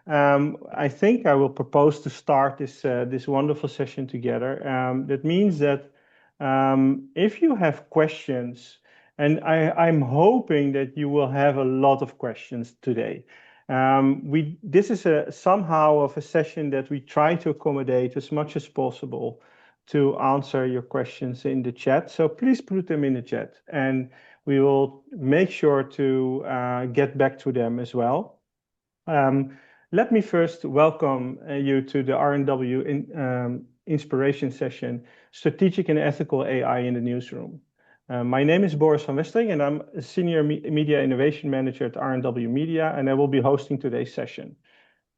I think I will propose to start this wonderful session together. That means that if you have questions, and I'm hoping that you will have a lot of questions today. This is somehow of a session that we try to accommodate as much as possible to answer your questions in the chat. So please put them in the chat, and we will make sure to get back to them as well. Let me first welcome you to the RNW Inspiration Session, Strategic and Ethical AI in the Newsroom. My name is Boris van Westering, and I'm a Senior Media Innovation Manager at RNW Media, and I will be hosting today's session.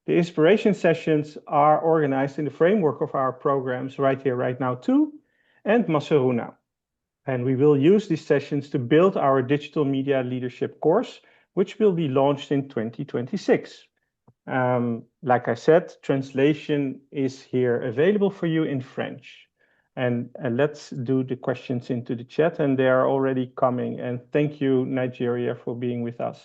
The Inspiration Sessions are organized in the framework of our programs Right Here, Right Now 2 and Masaruna. And we will use these sessions to build our digital media leadership course, which will be launched in 2026. Like I said, translation is here available for you in French. And let's do the questions into the chat, and they are already coming. And thank you, Nigeria, for being with us.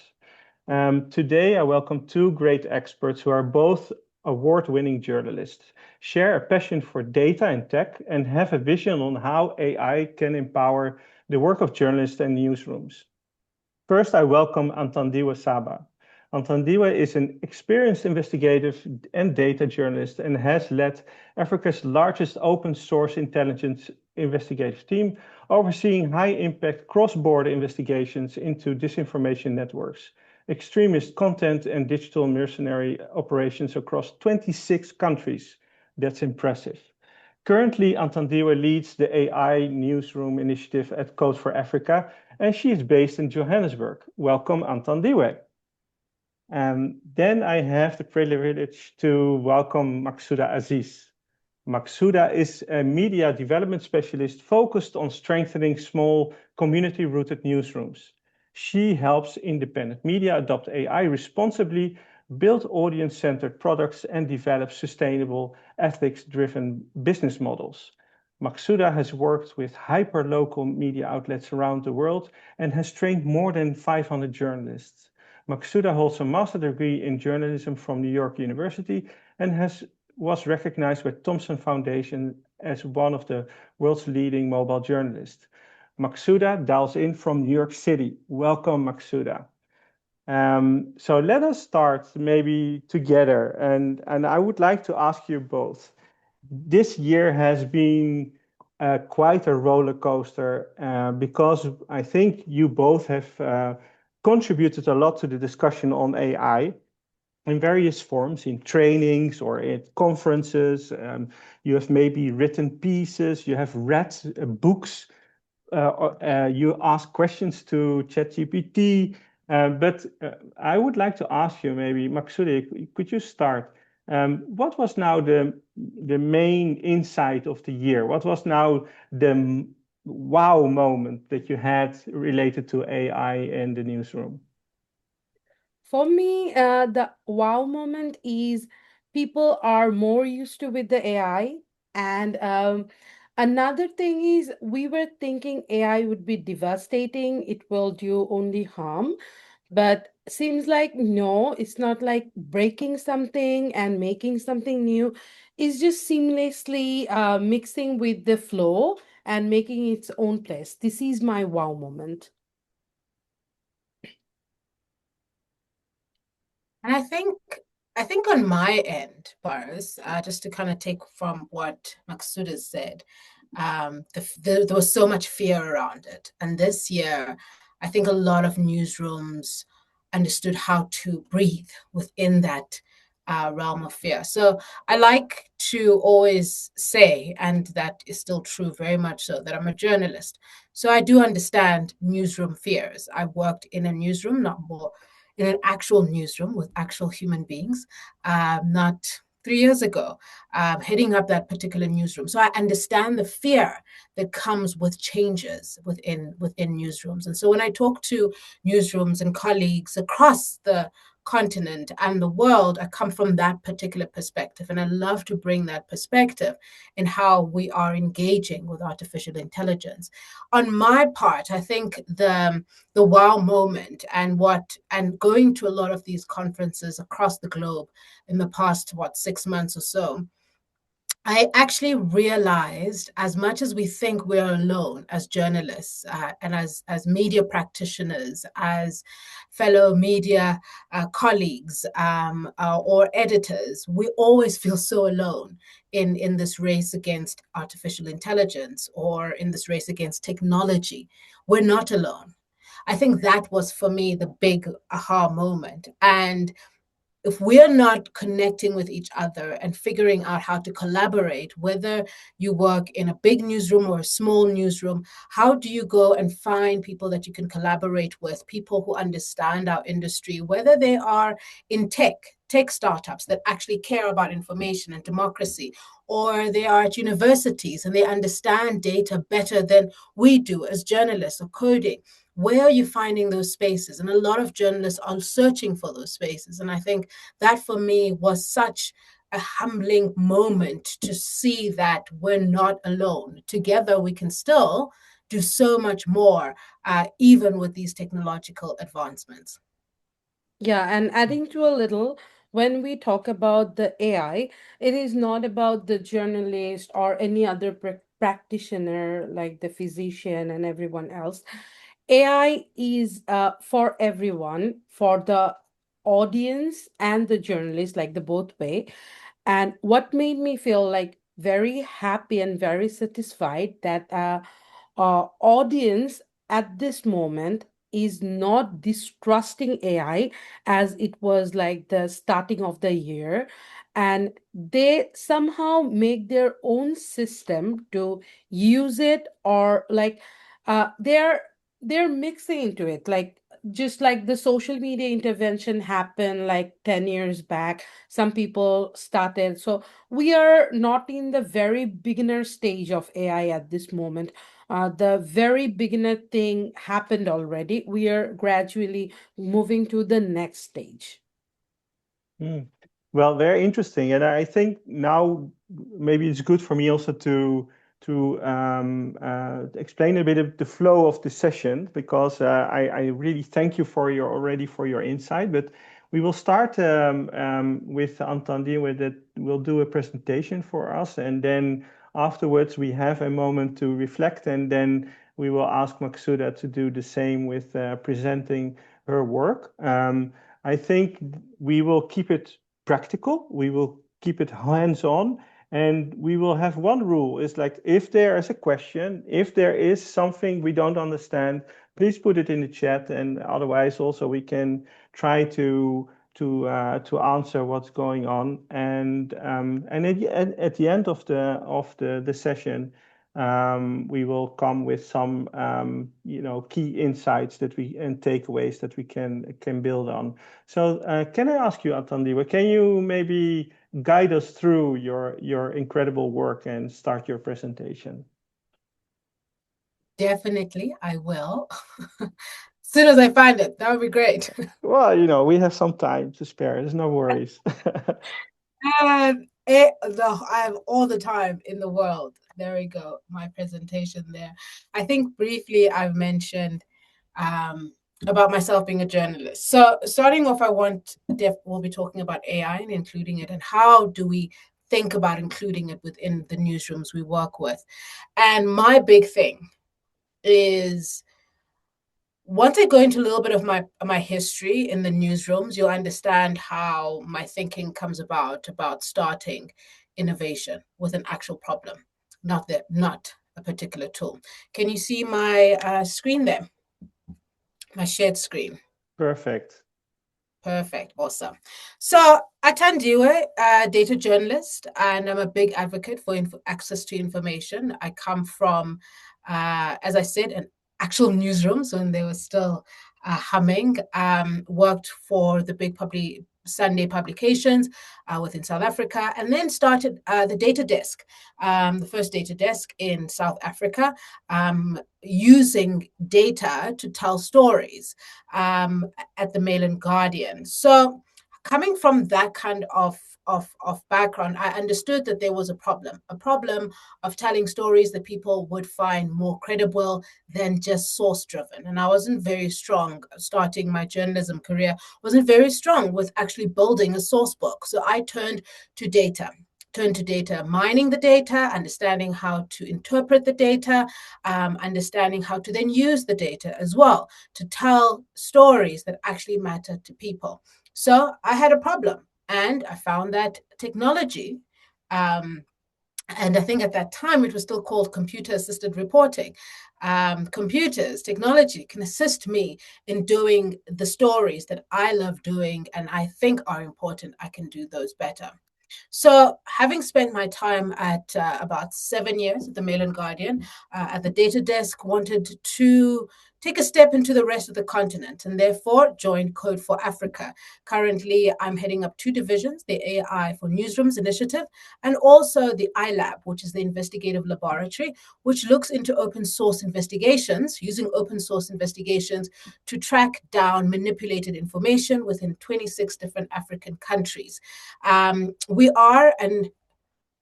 Today, I welcome two great experts who are both award-winning journalists, share a passion for data and tech, and have a vision on how AI can empower the work of journalists and newsrooms. First, I welcome Antandiwa Saba. Antandiwa is an experienced investigative and data journalist and has led Africa's largest open source intelligence investigative team, overseeing high-impact cross-border investigations into disinformation networks, extremist content, and digital mercenary operations across 26 countries. That's impressive. Currently, Antandiwa leads the AI Newsroom initiative at Code for Africa, and she is based in Johannesburg. Welcome, Antandiwa. Then I have the privilege to welcome Maksouda Aziz. Maksouda is a media development specialist focused on strengthening small community-rooted newsrooms. She helps independent media adopt AI responsibly, build audience-centered products, and develop sustainable, ethics-driven business models. Maksouda has worked with hyper-local media outlets around the world and has trained more than 500 journalists. Maksouda holds a master's degree in journalism from New York University and was recognized by Thomson Foundation as one of the world's leading mobile journalists. Maksouda dials in from New York City. Welcome, Maksouda. So let us start maybe together, and I would like to ask you both. This year has been quite a roller coaster because I think you both have contributed a lot to the discussion on AI in various forms, in trainings or at conferences. You have maybe written pieces, you have read books, you ask questions to ChatGPT. But I would like to ask you, maybe, Maksouda, could you start? What was now the main insight of the year? What was now the wow moment that you had related to AI in the newsroom? For me, the wow moment is people are more used to with the AI. And another thing is we were thinking AI would be devastating. It will do only harm. But seems like no, it's not like breaking something and making something new. It's just seamlessly mixing with the flow and making its own place. This is my wow moment. And I think on my end, Boris, just to kind of take from what Maksouda said, there was so much fear around it. And this year, I think a lot of newsrooms understood how to breathe within that realm of fear. So I like to always say, and that is still true very much so, that I'm a journalist. So I do understand newsroom fears. I worked in a newsroom, not more in an actual newsroom with actual human beings, not 3 years ago, heading up that particular newsroom. So I understand the fear that comes with changes within newsrooms. And so when I talk to newsrooms and colleagues across the continent and the world, I come from that particular perspective. And I love to bring that perspective in how we are engaging with artificial intelligence. On my part, I think the wow moment and going to a lot of these conferences across the globe in the past, 6 months or so, I actually realized, as much as we think we're alone as journalists and as media practitioners, as fellow media colleagues or editors, we always feel so alone in this race against artificial intelligence or in this race against technology. We're not alone. I think that was for me the big aha moment. And if we're not connecting with each other and figuring out how to collaborate, whether you work in a big newsroom or a small newsroom, how do you go and find people that you can collaborate with, people who understand our industry, whether they are in tech startups that actually care about information and democracy, or they are at universities and they understand data better than we do as journalists or coding. Where are you finding those spaces? And a lot of journalists are searching for those spaces. And I think that for me was such a humbling moment to see that we're not alone. Together, we can still do so much more, even with these technological advancements. Yeah, and adding to a little, when we talk about the AI, it is not about the journalist or any other practitioner like the physician and everyone else. AI is for everyone, for the audience and the journalist, like the both way. And what made me feel like very happy and very satisfied that audience at this moment is not distrusting AI as it was like the starting of the year. And they somehow make their own system to use it, or like they're mixing into it, like just like the social media intervention happened like 10 years back, some people started. So we are not in the very beginner stage of AI at this moment. The very beginner thing happened already. We are gradually moving to the next stage. Mm. Well, very interesting, and I think now maybe it's good for me also to explain a bit of the flow of the session, because I really thank you for your insight. But we will start with Antandi, with that will do a presentation for us, and then afterwards we have a moment to reflect, and then we will ask Maksuda to do the same with presenting her work. I think we will keep it practical. We will keep it hands-on, and we will have one rule. It's like, if there is a question, if there is something we don't understand, please put it in the chat, and otherwise also we can try to answer what's going on. And at the end of the session, we will come with some key insights that we and takeaways that we can build on. So can I ask you, Atandiwa, can you maybe guide us through your incredible work and start your presentation? Definitely, I will. As soon as I find it, that would be great. Well, we have some time to spare. There's no worries. I have all the time in the world. There we go, my presentation there. I think briefly I've mentioned about myself being a journalist. So starting off, we'll be talking about AI and including it, and how do we think about including it within the newsrooms we work with. And my big thing is, once I go into a little bit of my history in the newsrooms, you'll understand how my thinking comes about starting innovation with an actual problem, not a particular tool. Can you see my screen there? My shared screen. Perfect. Perfect. Awesome. So Atandiwe, a data journalist, and I'm a big advocate for access to information. I come from, as I said, an actual newsrooms when they were still humming. Worked for the Sunday publications within South Africa, and then started the data desk, the first data desk in South Africa, using data to tell stories at the Mail and Guardian. So coming from that kind of background, I understood that there was a problem of telling stories that people would find more credible than just source driven. And I wasn't very strong starting my journalism career, wasn't very strong with actually building a source book. So I turned to data, mining the data, understanding how to interpret the data, understanding how to then use the data as well to tell stories that actually matter to people. So I had a problem, and I found that technology, and I think at that time it was still called computer-assisted reporting. Technology can assist me in doing the stories that I love doing and I think are important. I can do those better. So, having spent my time at about 7 years at the Mail and Guardian, at the data desk, wanted to take a step into the rest of the continent and therefore joined Code for Africa. Currently, I'm heading up 2 divisions, the AI for Newsrooms initiative, and also the iLab, which is the investigative laboratory, which looks into open source investigations, using open source investigations to track down manipulated information within 26 different African countries. We are an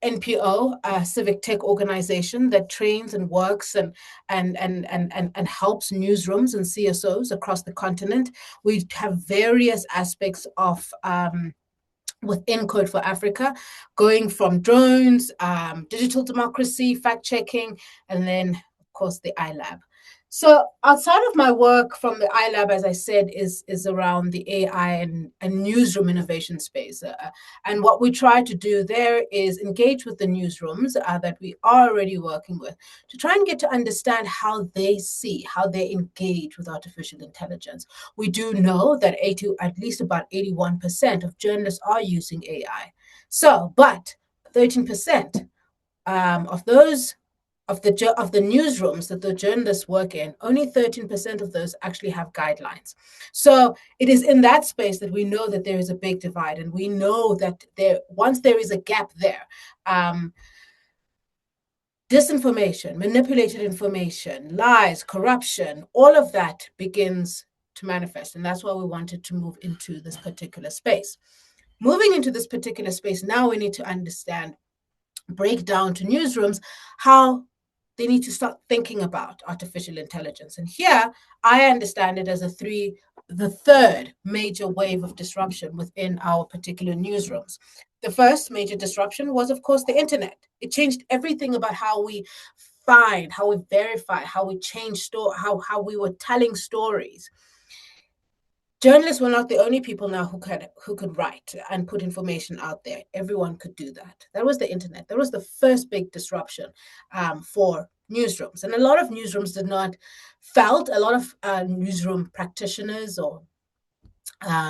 NPO, a civic tech organization that trains and works and helps newsrooms and CSOs across the continent. We have various aspects of within Code for Africa, going from drones, digital democracy, fact checking, and then, of course, the iLab. So outside of my work from the iLab, as I said, is around the AI and newsroom innovation space. And what we try to do there is engage with the newsrooms that we are already working with to try and get to understand how they see, how they engage with artificial intelligence. We do know that at least about 81% of journalists are using AI. So, but 13% of those of the newsrooms that the journalists work in, only 13% of those actually have guidelines. So it is in that space that we know that there is a big divide, and we know that once there is a gap there, disinformation, manipulated information, lies, corruption, all of that begins to manifest, and that's why we wanted to move into this particular space. Moving into this particular space, now we need to understand, break down to newsrooms how they need to start thinking about artificial intelligence. And here I understand it as the third major wave of disruption within our particular newsrooms. The first major disruption was, of course, the internet. It changed everything about how we find, how we verify, how we change how we were telling stories. Journalists were not the only people now who could write and put information out there. Everyone could do that. That was the internet. That was the first big disruption for newsrooms. And a lot of newsrooms a lot of newsroom practitioners or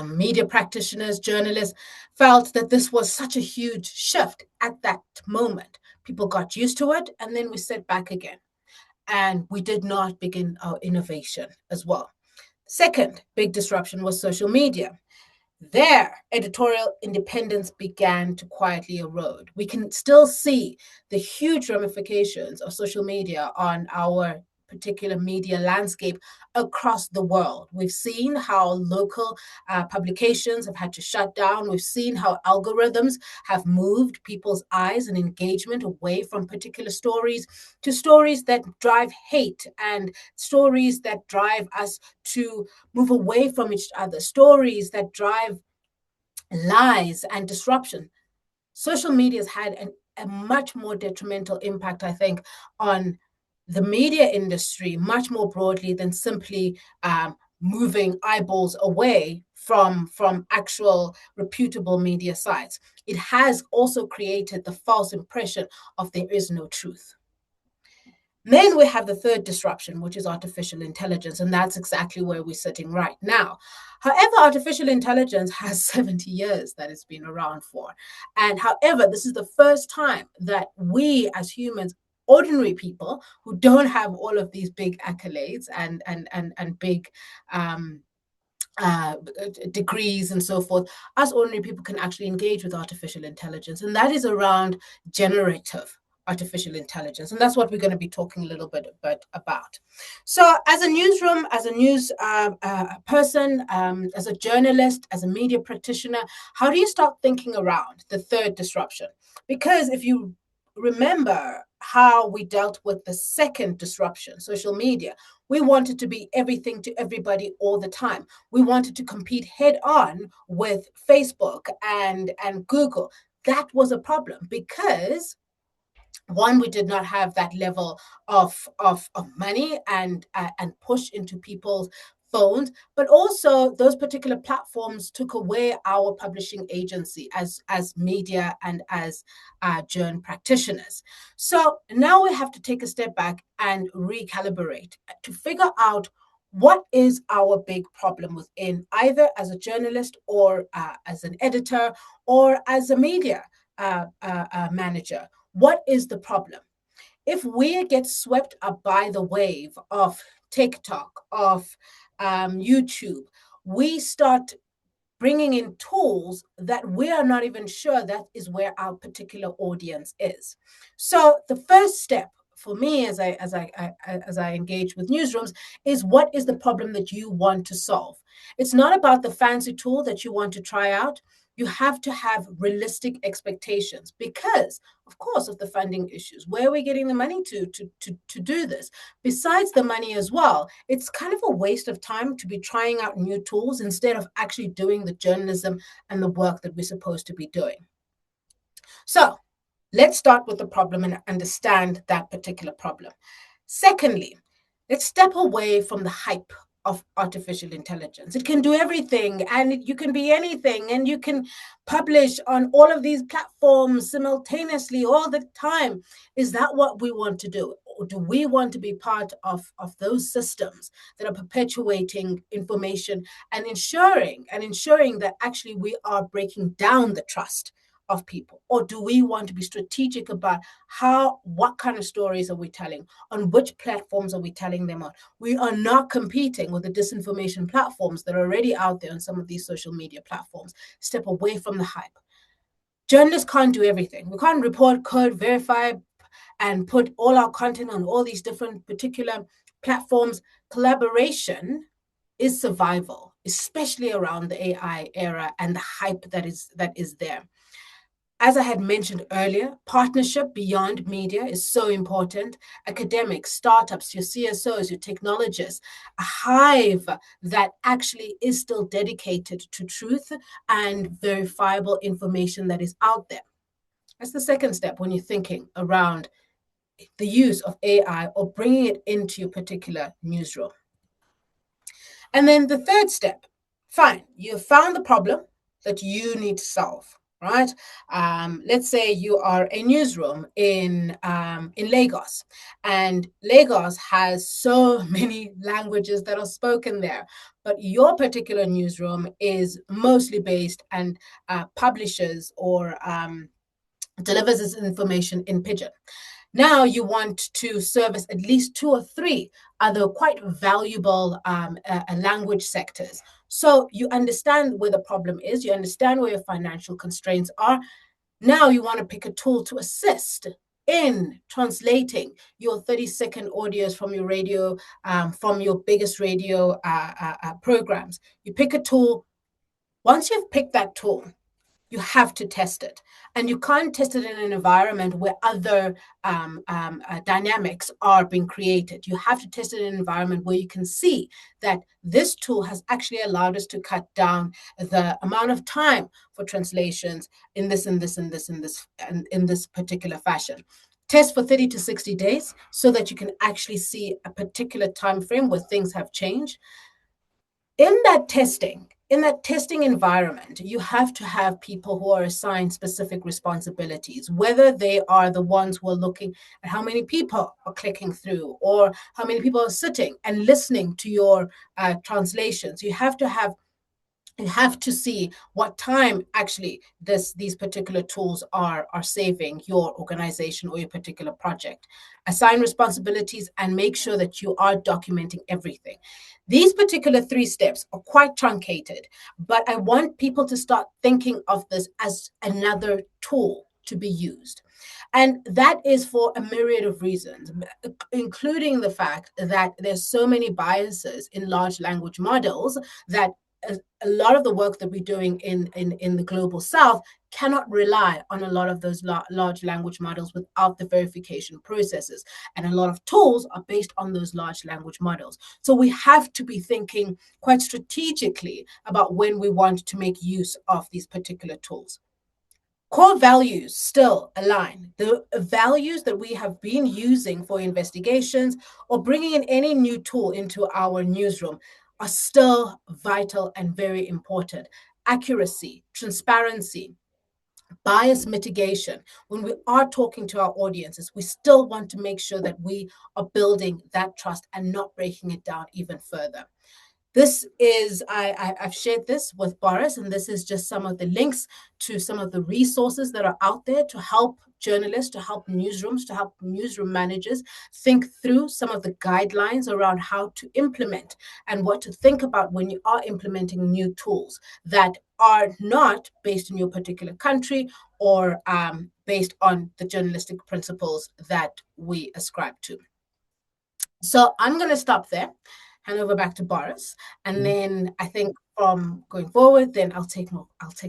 media practitioners, journalists felt that this was such a huge shift at that moment. People got used to it, and then we sat back again. And we did not begin our innovation as well. Second big disruption was social media. Their editorial independence began to quietly erode. We can still see the huge ramifications of social media on our particular media landscape across the world. We've seen how local publications have had to shut down. We've seen how algorithms have moved people's eyes and engagement away from particular stories to stories that drive hate and stories that drive us to move away from each other, stories that drive lies and disruption. Social media has had a much more detrimental impact, I think, on the media industry much more broadly than simply moving eyeballs away from actual reputable media sites. It has also created the false impression of there is no truth. Then we have the third disruption, which is artificial intelligence, and that's exactly where we're sitting right now. However, artificial intelligence has 70 years that it's been around for. And however, this is the first time that we as humans, ordinary people who don't have all of these big accolades and big degrees and so forth, us ordinary people can actually engage with artificial intelligence. And that is around generative artificial intelligence. And that's what we're going to be talking a little bit about. So as a newsroom, as a news person, as a journalist, as a media practitioner, how do you start thinking around the third disruption? Because if you remember how we dealt with the second disruption, social media, we wanted to be everything to everybody all the time. We wanted to compete head on with Facebook and Google. That was a problem because one, we did not have that level of money and push into people's phones, but also those particular platforms took away our publishing agency as media and as journal practitioners. So now we have to take a step back and recalibrate to figure out what is our big problem within, either as a journalist or as an editor or as a media manager. What is the problem? If we get swept up by the wave of TikTok, of YouTube, we start bringing in tools that we are not even sure that is where our particular audience is. So the first step for me as I engage with newsrooms is, what is the problem that you want to solve? It's not about the fancy tool that you want to try out. You have to have realistic expectations because, of course, of the funding issues. Where are we getting the money to do this? Besides the money as well, it's kind of a waste of time to be trying out new tools instead of actually doing the journalism and the work that we're supposed to be doing. So let's start with the problem and understand that particular problem. Secondly, let's step away from the hype of artificial intelligence. It can do everything and you can be anything and you can publish on all of these platforms simultaneously all the time. Is that what we want to do? Or do we want to be part of those systems that are perpetuating information and ensuring that actually we are breaking down the trust of people? Or do we want to be strategic about what kind of stories are we telling? On which platforms are we telling them on? We are not competing with the disinformation platforms that are already out there on some of these social media platforms. Step away from the hype. Journalists can't do everything. We can't report, code, verify, and put all our content on all these different particular platforms. Collaboration is survival, especially around the AI era and the hype that is there. As I had mentioned earlier, partnership beyond media is so important. Academics, startups, your CSOs, your technologists, a hive that actually is still dedicated to truth and verifiable information that is out there. That's the second step when you're thinking around the use of AI or bringing it into your particular newsroom. And then the third step, fine, you found the problem that you need to solve. Right? Let's say you are a newsroom in Lagos, and Lagos has so many languages that are spoken there, but your particular newsroom is mostly based and publishes or delivers this information in Pidgin. Now you want to service at least 2 or 3 other quite valuable language sectors. So you understand where the problem is, you understand where your financial constraints are. Now you want to pick a tool to assist in translating your 30-second audios from your radio, from your biggest radio programs. You pick a tool. Once you've picked that tool, you have to test it. And you can't test it in an environment where other dynamics are being created. You have to test it in an environment where you can see that this tool has actually allowed us to cut down the amount of time for translations in this particular fashion. Test for 30 to 60 days so that you can actually see a particular time frame where things have changed. In that testing environment, you have to have people who are assigned specific responsibilities, whether they are the ones who are looking at how many people are clicking through or how many people are sitting and listening to your translations. You have to have You have to see what time actually these particular tools are saving your organization or your particular project. Assign responsibilities and make sure that you are documenting everything. These particular 3 steps are quite truncated, but I want people to start thinking of this as another tool to be used. And that is for a myriad of reasons, including the fact that there's so many biases in large language models that a lot of the work that we're doing in the global south cannot rely on a lot of those large language models without the verification processes. And a lot of tools are based on those large language models. So we have to be thinking quite strategically about when we want to make use of these particular tools. Core values still align. The values that we have been using for investigations or bringing in any new tool into our newsroom are still vital and very important. Accuracy, transparency, bias mitigation. When we are talking to our audiences, we still want to make sure that we are building that trust and not breaking it down even further. This is, I've shared this with Boris, and this is just some of the links to some of the resources that are out there to help journalists, to help newsrooms, to help newsroom managers think through some of the guidelines around how to implement and what to think about when you are implementing new tools that are not based in your particular country or based on the journalistic principles that we ascribe to. So I'm going to stop there, hand over back to Boris, and then I think from going forward, then I'll take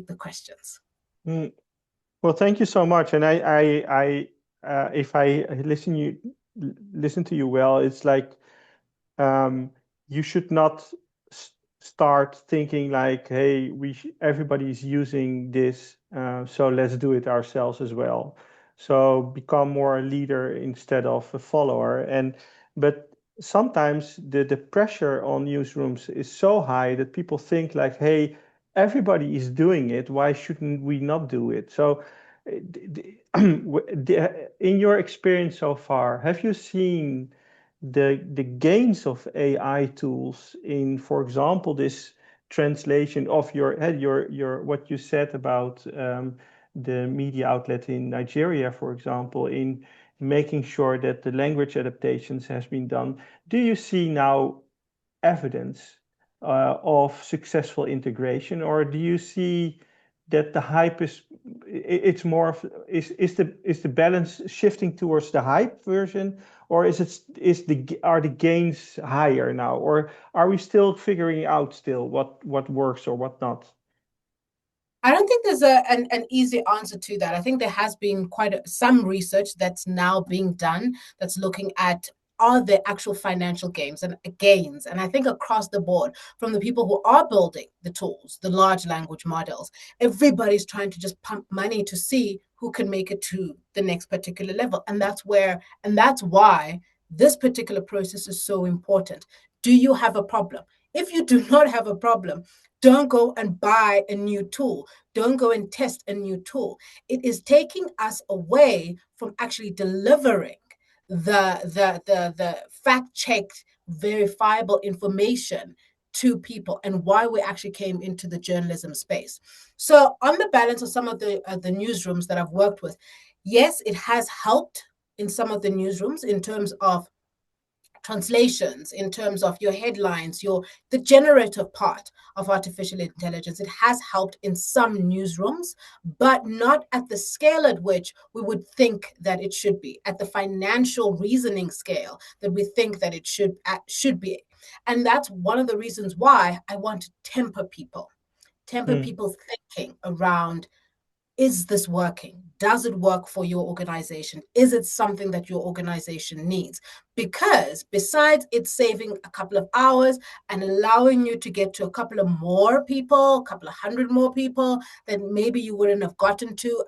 the questions. Well, thank you so much. And if I listen to you well, it's like you should not start thinking like, hey, everybody's using this, so let's do it ourselves as well. So become more a leader instead of a follower. But sometimes the pressure on newsrooms is so high that people think like, hey, everybody is doing it, why shouldn't we not do it? So in your experience so far, have you seen the gains of AI tools in, for example, this translation of your what you said about the media outlet in Nigeria, for example, in making sure that the language adaptations has been done? Do you see now evidence of successful integration, or do you see that the hype it's more of, is the balance shifting towards the hype version, or are the gains higher now, or are we still figuring out still what works or what not? I don't think there's an easy answer to that. I think there has been some research that's now being done that's looking at are there actual financial gains. And I think across the board, from the people who are building the tools, the large language models, everybody's trying to just pump money to see who can make it to the next particular level. And that's why this particular process is so important. Do you have a problem? If you do not have a problem, don't go and buy a new tool. Don't go and test a new tool. It is taking us away from actually delivering the fact-checked, verifiable information to people, and why we actually came into the journalism space. So on the balance of some of the newsrooms that I've worked with, yes, it has helped in some of the newsrooms in terms of translations, in terms of your headlines, the generative part of artificial intelligence. It has helped in some newsrooms, but not at the scale at which we would think that it should be, at the financial reasoning scale that we think that it should be. And that's one of the reasons why I want to temper people's thinking around, is this working? Does it work for your organization? Is it something that your organization needs? Because besides it saving a couple of hours and allowing you to get to a couple of more people, a couple of hundred more people that maybe you wouldn't have gotten to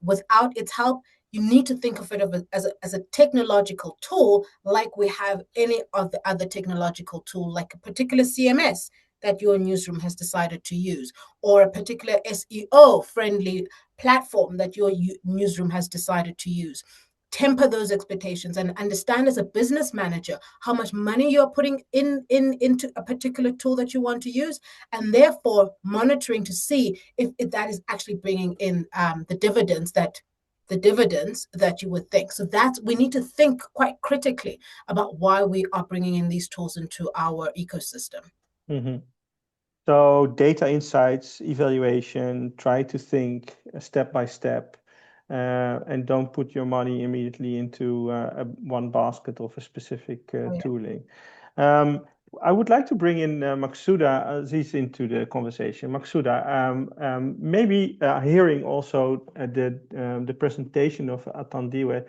without its help, you need to think of it as a technological tool, like we have any of the other technological tool, like a particular CMS that your newsroom has decided to use, or a particular SEO friendly platform that your newsroom has decided to use. temper those expectations and understand as a business manager how much money you're putting into a particular tool that you want to use, and therefore monitoring to see if that is actually bringing in the dividends that you would think. So that's, we need to think quite critically about why we are bringing in these tools into our ecosystem. Mm-hmm. So data insights, evaluation, try to think step by step, and don't put your money immediately into one basket of a specific tooling. I would like to bring in Maksuda Aziz into the conversation. Maksuda, maybe hearing also the presentation of Atandile,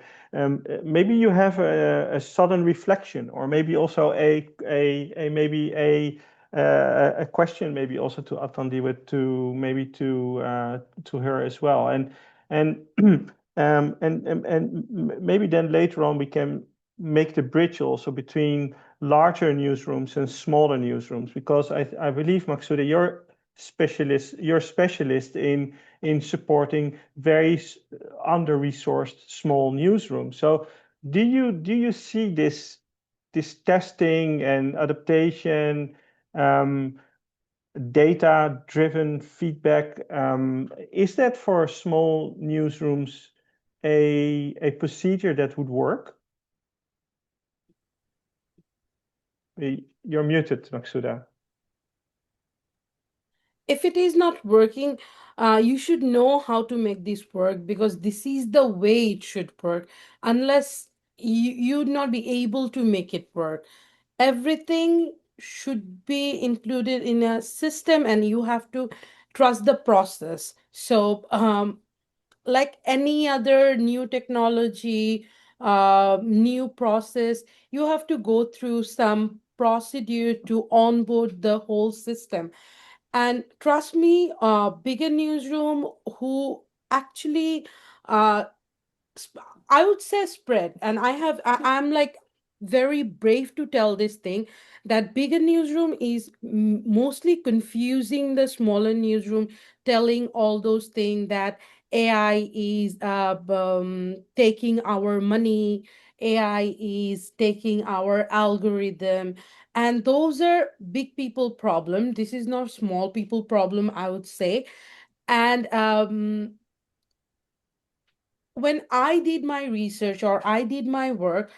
maybe you have a sudden reflection, or maybe also a question, maybe also to Atandile, to her as well, and maybe then later on we can make the bridge also between larger newsrooms and smaller newsrooms, because I believe, Maksuda, you're specialist in supporting very under-resourced small newsrooms. So do you see this testing and adaptation, data-driven feedback, is that for small newsrooms a procedure that would work? You're muted, Maksuda. If it is not working, you should know how to make this work, because this is the way it should work. Unless you'd not be able to make it work, everything should be included in a system, and you have to trust the process. So like any other new technology, new process, you have to go through some procedure to onboard the whole system. And trust me, bigger newsroom who actually uh, I would say spread, and I'm like very brave to tell this thing, that bigger newsroom is mostly confusing the smaller newsroom, telling all those things that AI is taking our money, AI is taking our algorithm, and those are big people problem. This is not small people problem, I would say. And when I did my research or I did my work,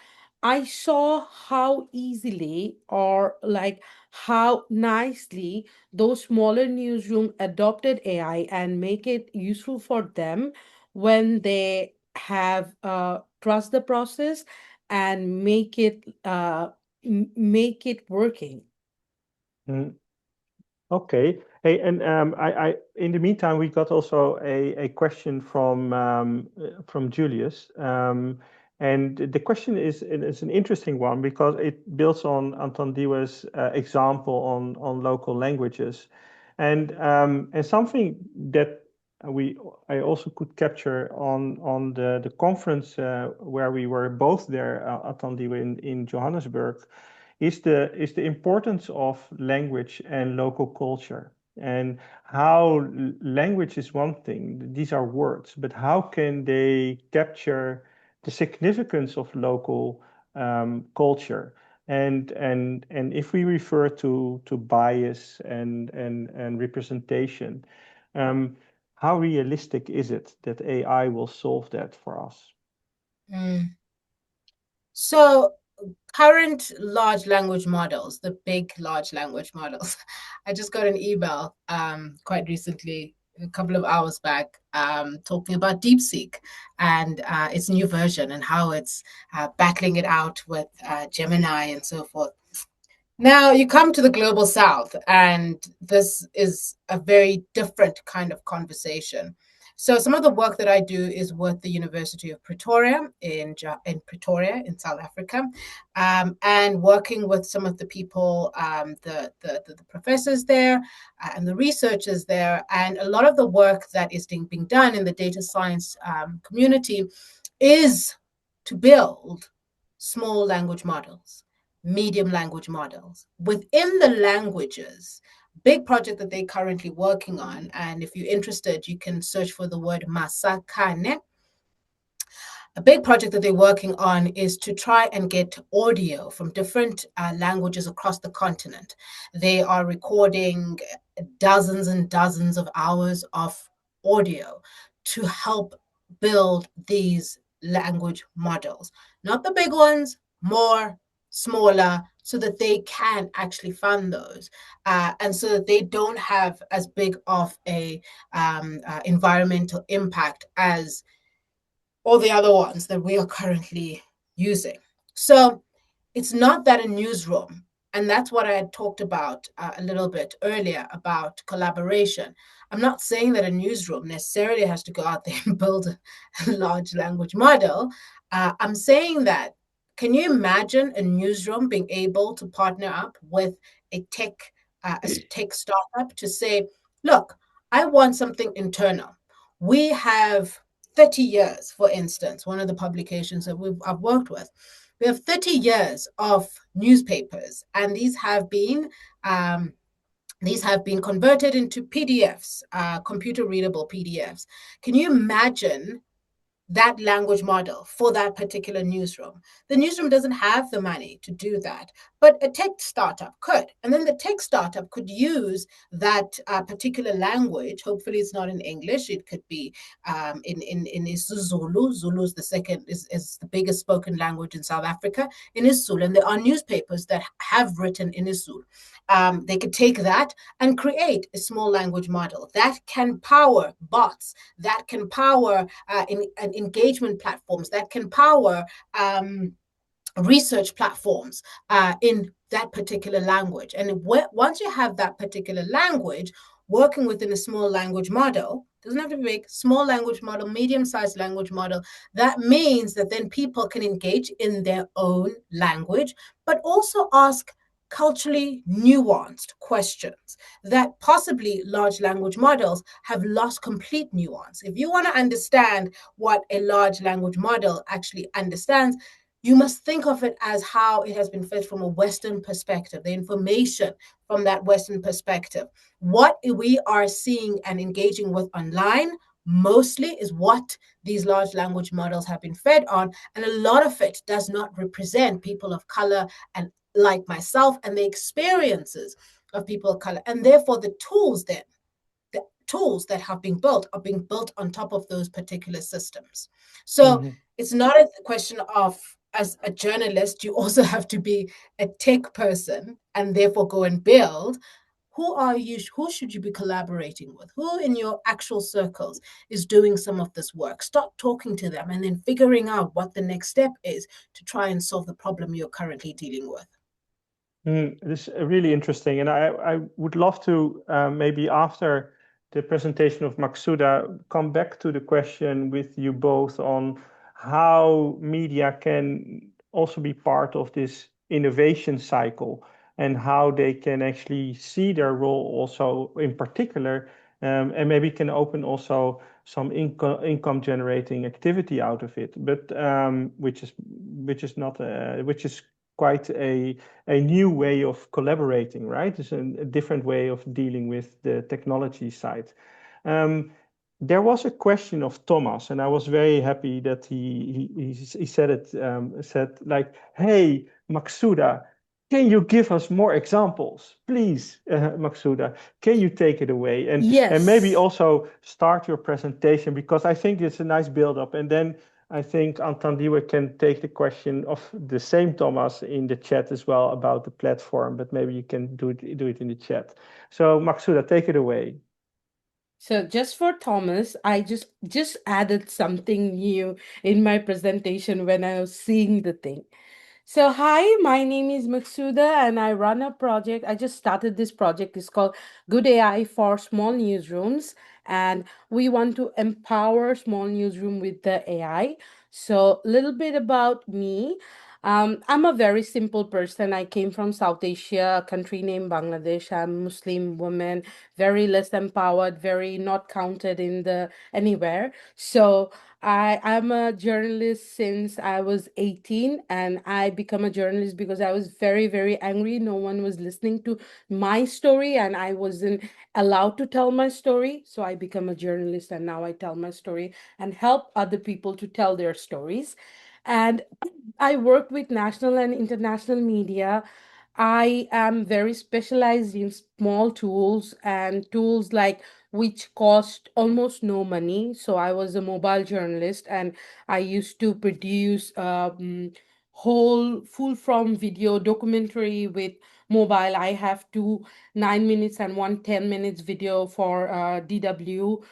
I saw how easily, or like how nicely, those smaller newsroom adopted AI and make it useful for them when they have trust the process and make it working. Mm. Okay. Hey, and I in the meantime, we got also a question from Julius, and the question is an interesting one, because it builds on Anton Dewey's example on local languages, and something that I also could capture on the conference where we were both there, Anton Dewey in Johannesburg, is the importance of language and local culture, and how language is one thing, these are words, but how can they capture the significance of local culture, and if we refer to bias and representation, how realistic is it that AI will solve that for us? So current large language models, the big large language models, I just got an email quite recently, a couple of hours back, talking about DeepSeek and its new version, and how it's battling it out with Gemini and so forth. Now you come to the global south, and this is a very different kind of conversation. So some of the work that I do is with the University of Pretoria in Pretoria in South Africa, and working with some of the people, the professors there, and the researchers there, and a lot of the work that is being done in the data science community is to build small language models, medium language models within the languages. Big project that they're currently working on, and if you're interested, you can search for the word Masakane. a big project that they're working on is to try and get audio from different languages across the continent. They are recording dozens and dozens of hours of audio to help build these language models, not the big ones, more smaller, so that they can actually fund those, and so that they don't have as big of a environmental impact as all the other ones that we are currently using. So it's not that a newsroom, and that's what I had talked about a little bit earlier about collaboration. I'm not saying that a newsroom necessarily has to go out there and build a large language model. I'm saying that, can you imagine a newsroom being able to partner up with a tech startup to say, look, I want something internal. We have 30 years, for instance, one of the publications that I've worked with, we have 30 years of newspapers, and these have been converted into PDFs, computer readable PDFs. Can you imagine that language model for that particular newsroom? The newsroom doesn't have the money to do that, but a tech startup could. And then the tech startup could use that particular language. Hopefully, it's not in English. It could be in isiZulu. Zulu is is the biggest spoken language in South Africa, in isiZulu. And there are newspapers that have written in isiZulu. They could take that and create a small language model that can power bots, that can power engagement platforms, that can power research platforms in that particular language. And once you have that particular language working within a small language model, doesn't have to be big, small language model, medium-sized language model, that means that then people can engage in their own language, but also ask culturally nuanced questions that possibly large language models have lost complete nuance. If you want to understand what a large language model actually understands, you must think of it as how it has been fed from a Western perspective, the information from that Western perspective. What we are seeing and engaging with online mostly is what these large language models have been fed on. And a lot of it does not represent people of color and like myself and the experiences of people of color. And therefore, the tools that have been built are being built on top of those particular systems. So it's not a question of, as a journalist, you also have to be a tech person and therefore go and build. Who are you? Who should you be collaborating with? Who in your actual circles is doing some of this work? Start talking to them and then figuring out what the next step is to try and solve the problem you're currently dealing with. This is really interesting, and I would love to maybe after the presentation of Maksuda come back to the question with you both on how media can also be part of this innovation cycle and how they can actually see their role also in particular, and maybe can open also some income generating activity out of it, but which is not which is quite a new way of collaborating, right? It's a different way of dealing with the technology side. There was a question of Thomas, and I was very happy that he said it. Said like, "Hey, Maksuda, can you give us more examples, please, Maksuda? Can you take it away and maybe Yes. also start your presentation because I think it's a nice build-up, and then." I think Antandiwe can take the question of the same Thomas in the chat as well about the platform, but maybe you can do it in the chat. So Maksuda, take it away. So just for Thomas, I just added something new in my presentation when I was seeing the thing. So hi, my name is Maksuda and I run a project. I just started this project. It's called Good AI for Small Newsrooms, and we want to empower small newsroom with the AI. So a little bit about me. I'm a very simple person. I came from South Asia, a country named Bangladesh. I'm Muslim woman, very less empowered, very not counted in the anywhere. So I'm a journalist since I was 18, and I become a journalist because I was very, very angry. No one was listening to my story, and I wasn't allowed to tell my story. So I become a journalist, and now I tell my story and help other people to tell their stories. And I work with national and international media. I am very specialized in small tools and tools like which cost almost no money. So I was a mobile journalist and I used to produce whole full from video documentary with mobile. I have two 9 minutes and one 10 minutes video for DW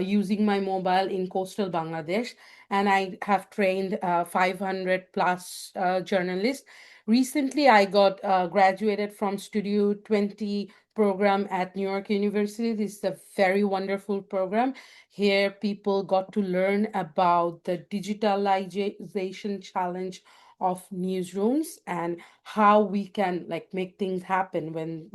using my mobile in coastal Bangladesh, and I have trained 500 plus journalists. Recently, I got graduated from Studio 20 program at New York University. This is a very wonderful program. Here, people got to learn about the digitalization challenge of newsrooms and how we can like make things happen when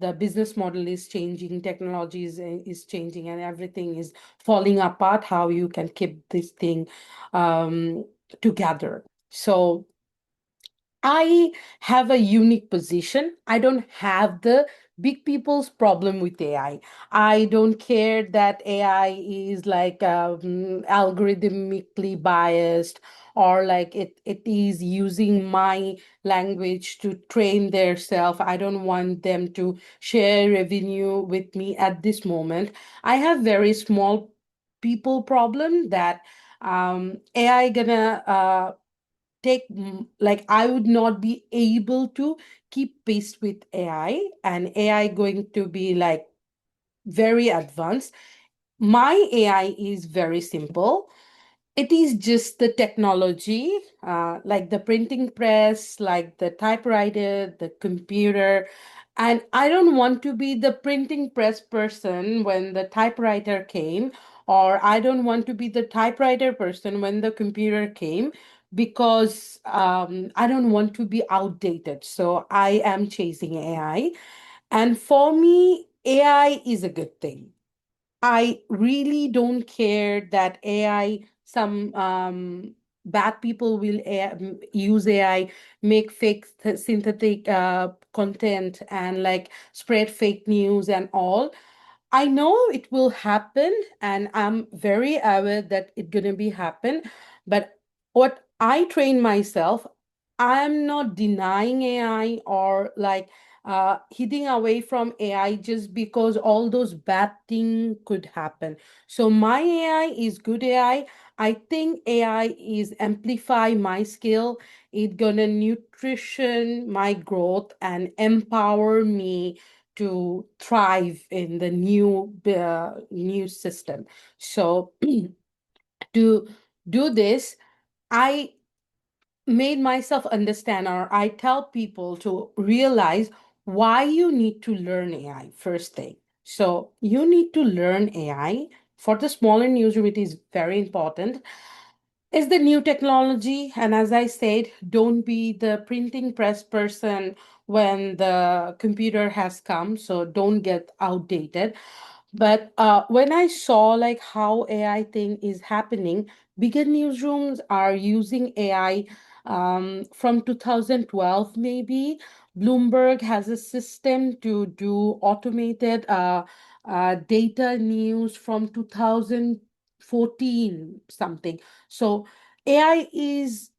the business model is changing, technology is changing, and everything is falling apart, how you can keep this thing um, together. So I have a unique position. I don't have the big people's problem with AI. I don't care that AI is like algorithmically biased, or like it is using my language to train their self. I don't want them to share revenue with me at this moment. I have very small people problem that AI gonna like I would not be able to keep pace with AI, and AI going to be like very advanced. My AI is very simple. It is just the technology, like the printing press, like the typewriter, the computer. And I don't want to be the printing press person when the typewriter came, or I don't want to be the typewriter person when the computer came, because I don't want to be outdated. So I am chasing AI. And for me, AI is a good thing. I really don't care that AI, some bad people will use AI, make fake synthetic content and like spread fake news and all. I know it will happen, and I'm very aware that it's gonna be happen. But what I train myself, I'm not denying AI or like hitting away from AI just because all those bad things could happen. So my AI is good AI. I think AI is amplify my skill. It gonna nutrition my growth and empower me to thrive in the new system. So to do this, I made myself understand, or I tell people to realize why you need to learn AI first thing. So you need to learn AI for the smaller newsroom. It is very important. It's the new technology, and as I said, don't be the printing press person when the computer has come. So don't get outdated. But when I saw like how AI thing is happening, bigger newsrooms are using AI from 2012 maybe. Bloomberg has a system to do automated data news from 2014 something. So AI is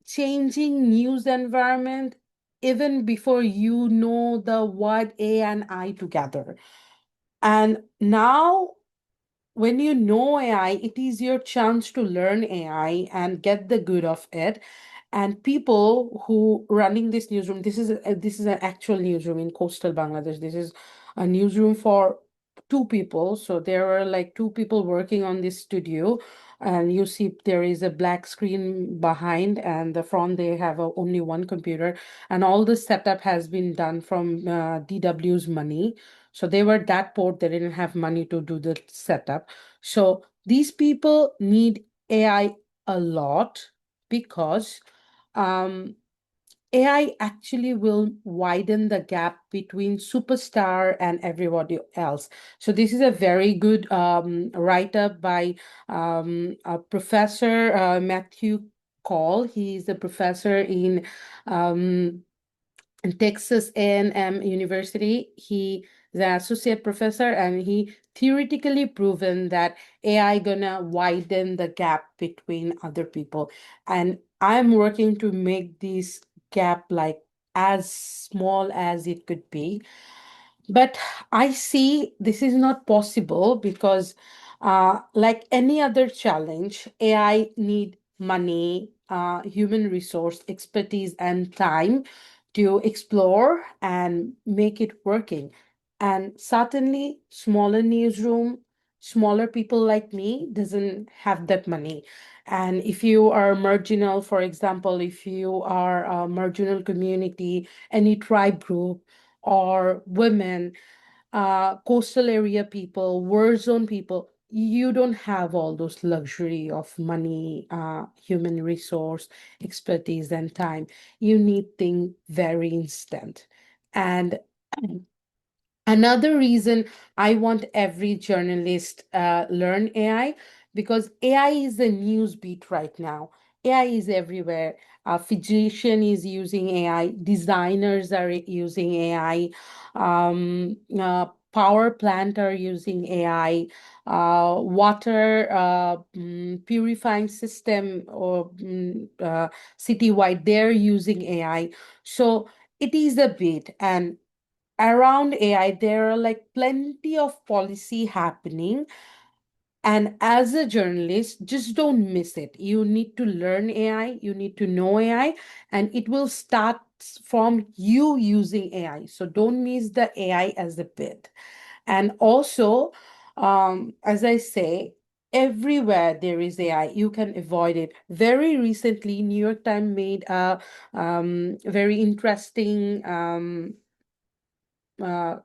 changing news environment even before you know the word A and I together. And now, when you know AI, it is your chance to learn AI and get the good of it. And people who running this newsroom, this is an actual newsroom in coastal Bangladesh. This is a newsroom for two people. So there are like two people working on this studio, and you see there is a black screen behind, and the front they have only one computer, and all the setup has been done from DW's money. So they were that poor, they didn't have money to do the setup. So these people need AI a lot because AI actually will widen the gap between superstar and everybody else. So this is a very good write-up by Professor Matthew Call. He is a professor um, in Texas A&M University. He is an associate professor, and he theoretically proven that AI gonna widen the gap between other people. And I'm working to make this gap like as small as it could be. But I see this is not possible because, like any other challenge, AI need money, human resource, expertise, and time to explore and make it working. And certainly, smaller newsroom, smaller people like me doesn't have that money. And if you are marginal, for example, if you are a marginal community, any tribe group, or women, coastal area people, war zone people, you don't have all those luxury of money, human resource, expertise, and time. You need things very instant. And another reason I want every journalist learn AI, because AI is the news beat right now. AI is everywhere. Physician is using AI. Designers are using AI. Power plant are using AI. Water purifying system or citywide, they're using AI. So it is a bit. And around AI, there are like plenty of policy happening. And as a journalist, just don't miss it. You need to learn AI, you need to know AI, and it will start from you using AI. So don't miss the AI as a bit. And also, as I say, everywhere there is AI, you can avoid it. Very recently, New York Times made a very interesting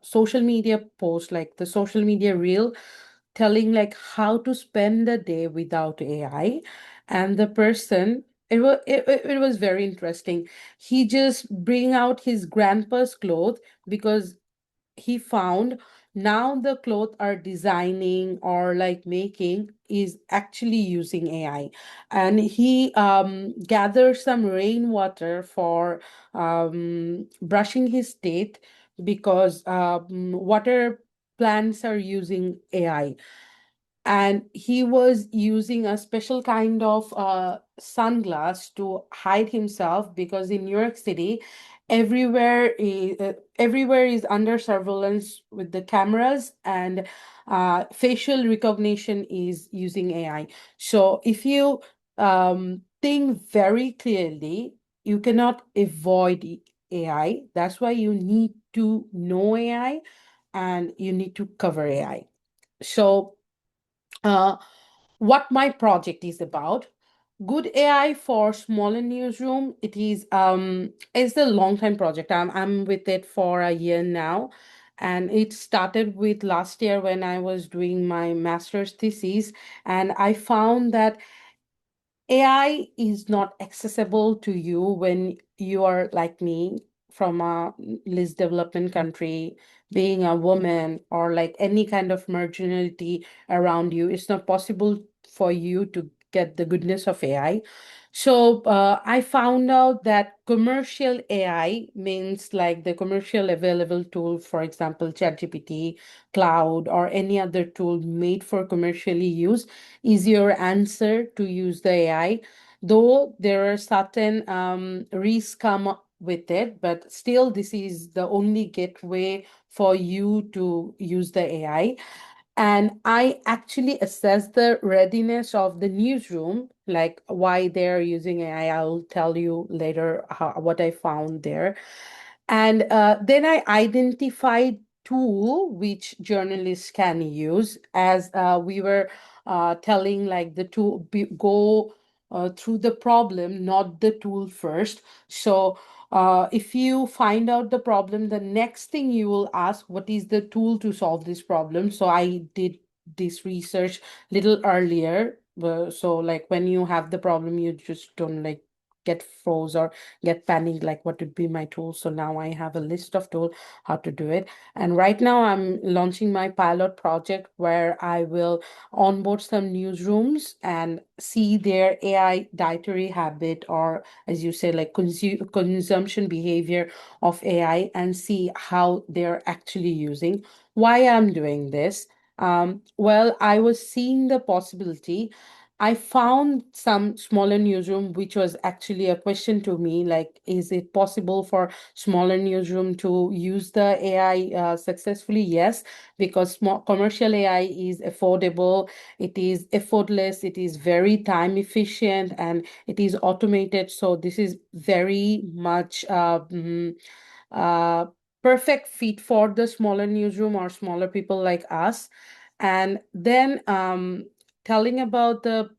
social media post, like the social media reel, telling like how to spend the day without AI. And the person, it was very interesting. He just bring out his grandpa's clothes because he found now the clothes are designing or like making is actually using AI. And he gathered some rainwater for brushing his teeth because water plants are using AI. And he was using a special kind of sunglass to hide himself, because in New York City, everywhere is under surveillance with the cameras, and facial recognition is using AI. So if you think very clearly, you cannot avoid AI. That's why you need to know AI, and you need to cover AI. So uh, what my project is about. Good AI for smaller newsroom. It's a long time project. I'm with it for a year now. And it started with last year when I was doing my master's thesis. And I found that AI is not accessible to you when you are like me, from a least development country, being a woman, or like any kind of marginality around you. It's not possible for you to get the goodness of AI. So I found out that commercial AI means like the commercial available tool, for example, ChatGPT, Cloud, or any other tool made for commercially use is your answer to use the AI. Though there are certain risks come with it, but still, this is the only gateway for you to use the AI. And I actually assess the readiness of the newsroom, like why they're using AI. I'll tell you later what I found there. And then I identified tool which journalists can use, as we were telling, like the tool go through the problem, not the tool first. So if you find out the problem, the next thing you will ask, what is the tool to solve this problem? So I did this research little earlier. So like when you have the problem, you just don't like get froze or get panicked, like what would be my tool. So now I have a list of tools how to do it. And right now I'm launching my pilot project where I will onboard some newsrooms and see their AI dietary habit, or as you say, like consumption behavior of AI, and see how they're actually using. Why I'm doing this? Well, I was seeing the possibility. I found some smaller newsroom, which was actually a question to me, like, is it possible for smaller newsroom to use the AI successfully? Yes, because small commercial AI is affordable, it is effortless, it is very time efficient, and it is automated. So this is very much uh, perfect fit for the smaller newsroom or smaller people like us. And then telling about the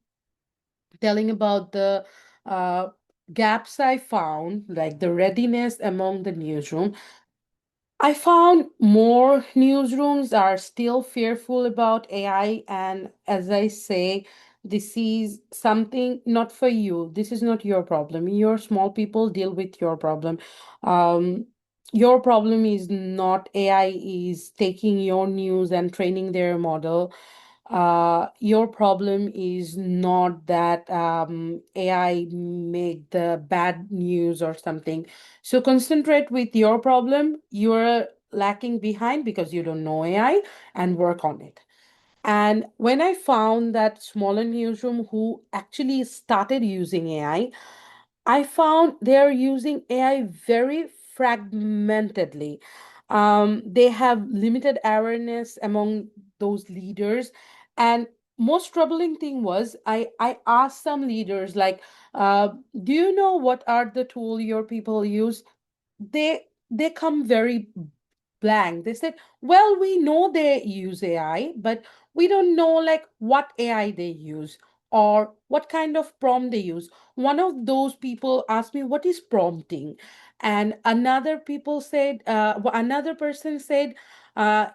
telling about the uh, gaps I found, like the readiness among the newsroom. I found more newsrooms are still fearful about AI. And as I say, this is something not for you. This is not your problem. Your small people deal with your problem. Um, your problem is not AI is taking your news and training their model. Your problem is not that AI make the bad news or something. So concentrate with your problem. You're lacking behind because you don't know AI, and work on it. And when I found that smaller newsroom who actually started using AI, I found they're using AI very fragmentedly. They have limited awareness among those leaders. And most troubling thing was I asked some leaders like, uh, do you know what are the tool your people use? They come very blank. They said, well, we know they use AI, but we don't know like what AI they use or what kind of prompt they use. One of those people asked me, what is prompting? And another person said, uh,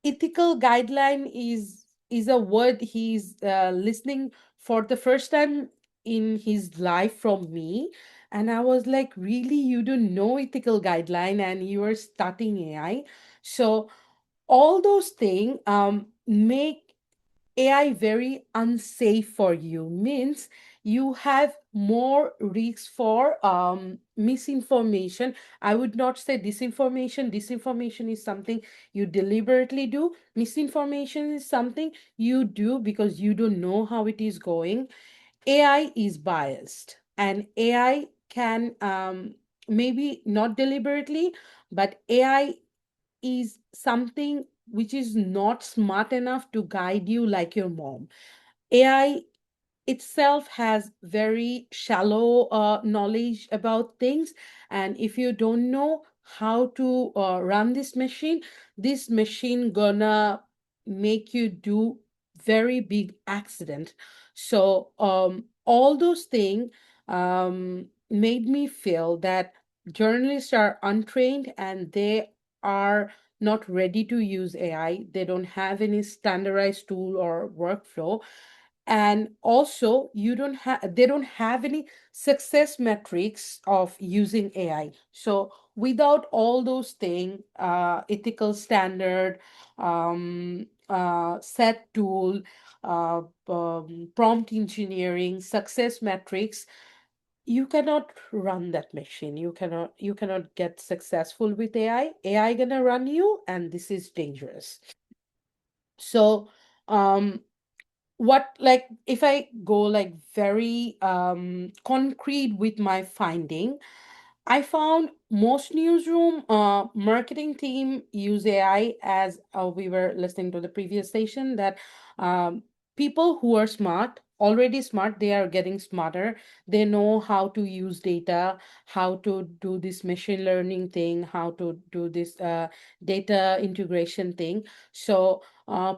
ethical guideline is a word he's listening for the first time in his life from me. And I was like, really, you don't know ethical guideline and you are starting AI? So all those things make AI very unsafe for you, means you have more risks for misinformation. I would not say disinformation. Disinformation is something you deliberately do. Misinformation is something you do because you don't know how it is going. AI is biased, and AI can maybe not deliberately, but AI is something which is not smart enough to guide you like your mom. AI itself has very shallow knowledge about things, and if you don't know how to run this machine gonna make you do very big accident. So all those things made me feel that journalists are untrained and they are not ready to use AI. They don't have any standardized tool or workflow, and also they don't have any success metrics of using AI. So without all those things, ethical standard, set tool, prompt engineering, success metrics, you cannot run that machine. You cannot get successful with AI gonna run you, and this is dangerous. So um what, like, if I go like very concrete with my finding, I found most newsroom marketing team use AI. As we were listening to the previous station, that um, people who are already smart, they are getting smarter. They know how to use data, how to do this machine learning thing, how to do this data integration thing. So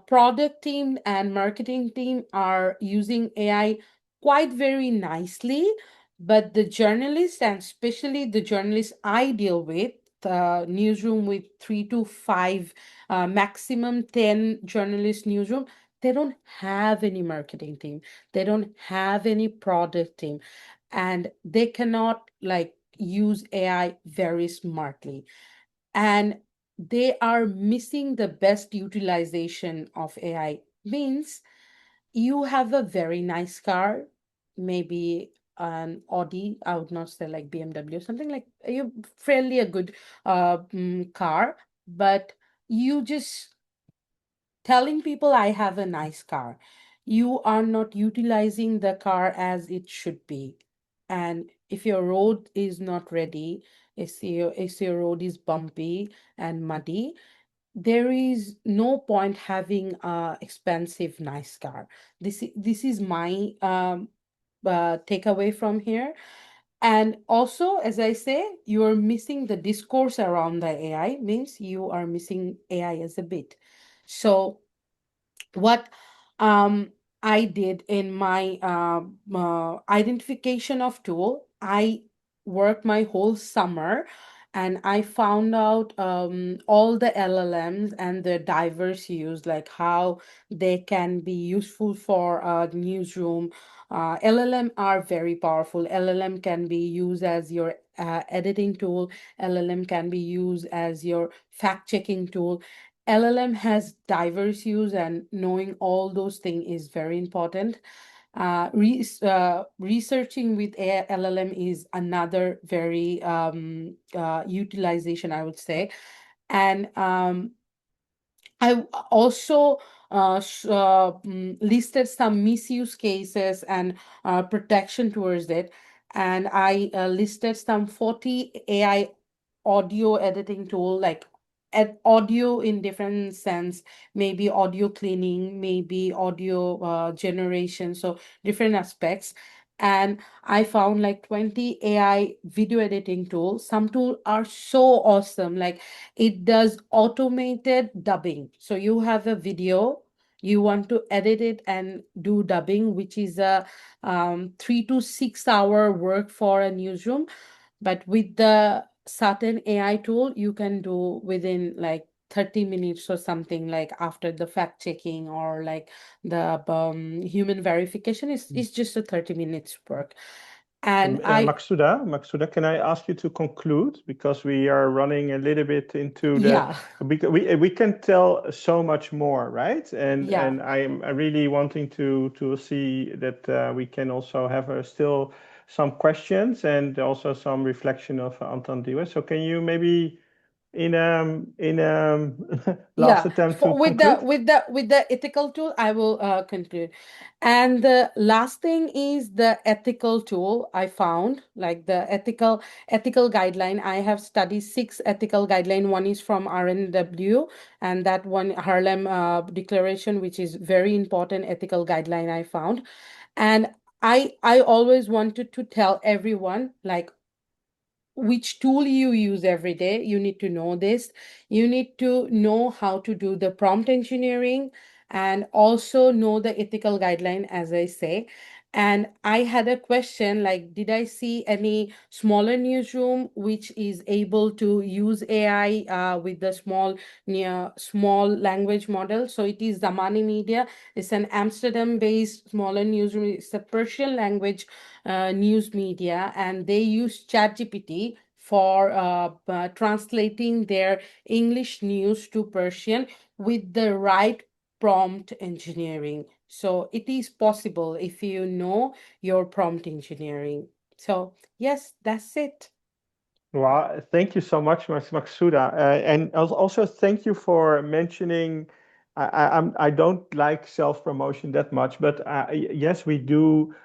product team and marketing team are using AI quite very nicely, but the journalists, and especially the journalists I deal with, newsroom with 3 to 5, maximum 10 journalist newsroom, they don't have any marketing team. They don't have any product team. and they cannot like use AI very smartly, and they are missing the best utilization of AI. Means you have a very nice car, maybe an Audi, I would not say like BMW, something like you fairly a good car, but you just telling people I have a nice car. You are not utilizing the car as it should be. And if your road is not ready, if your road is bumpy and muddy, there is no point having a expensive nice car. This is my takeaway from here. And also, as I say, you are missing the discourse around the AI, means you are missing AI as a bit. So what I did in my identification of tool, I worked my whole summer and I found out all the LLMs and the diverse use, like how they can be useful for a newsroom. LLM are very powerful. LLM can be used as your editing tool. LLM can be used as your fact checking tool. LLM has diverse use, and knowing all those things is very important. Researching with LLM is another very utilization, I would say. And I also listed some misuse cases and protection towards it. And I listed some 40 AI audio editing tool, like audio in different sense, maybe audio cleaning, maybe audio generation, so different aspects. And I found like 20 AI video editing tools. Some tools are so awesome, like it does automated dubbing. So you have a video, you want to edit it and do dubbing, which is a 3 to 6 hour work for a newsroom. But with the certain AI tool, you can do within like 30 minutes or something, like after the fact checking or like the human verification is just a 30 minutes work. And Maksuda, can I ask you to conclude because we are running a little bit into the yeah, because we can tell so much more, right? And yeah. I'm really wanting to see that we can also have still some questions and also some reflection of Anton Diwa. So can you maybe in last Yeah, attempt to for, with the conclude? ethical tool, I will conclude. And the last thing is the ethical tool I found, like the ethical guideline. I have studied 6 ethical guideline. One is from RNW, and that one Harlem Declaration, which is very important ethical guideline I found. And I always wanted to tell everyone, like, which tool you use every day. You need to know this. You need to know how to do the prompt engineering and also know the ethical guideline, as I say. And I had a question like, did I see any smaller newsroom which is able to use AI with the small language model? So it is Zamani Media. It's an Amsterdam-based smaller newsroom. It's a Persian language news media, and they use ChatGPT for translating their English news to Persian with the right prompt engineering. So it is possible if you know your prompt engineering. So yes, that's it. Well, thank you so much, Maksuda, and also thank you for mentioning. I don't like self-promotion that much, but yes, we do